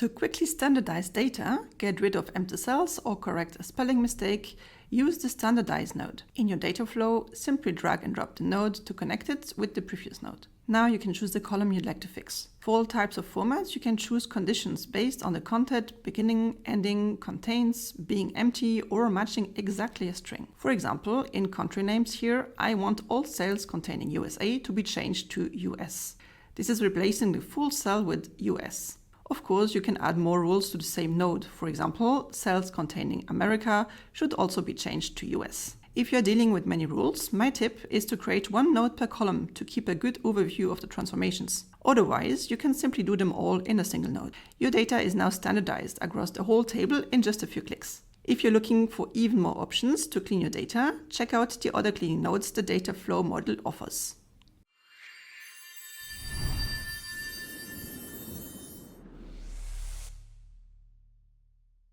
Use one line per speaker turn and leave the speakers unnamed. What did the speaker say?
To quickly standardize data, get rid of empty cells or correct a spelling mistake, use the Standardize node. In your data flow, simply drag and drop the node to connect it with the previous node. Now you can choose the column you'd like to fix. For all types of formats, you can choose conditions based on the content, beginning, ending, contains, being empty, or matching exactly a string. For example, in country names here, I want all cells containing USA to be changed to US. This is replacing the full cell with US. Of course, you can add more rules to the same node. For example, cells containing America should also be changed to US. If you're dealing with many rules, my tip is to create one node per column to keep a good overview of the transformations. Otherwise, you can simply do them all in a single node. Your data is now standardized across the whole table in just a few clicks. If you're looking for even more options to clean your data, check out the other cleaning nodes the data flow model offers.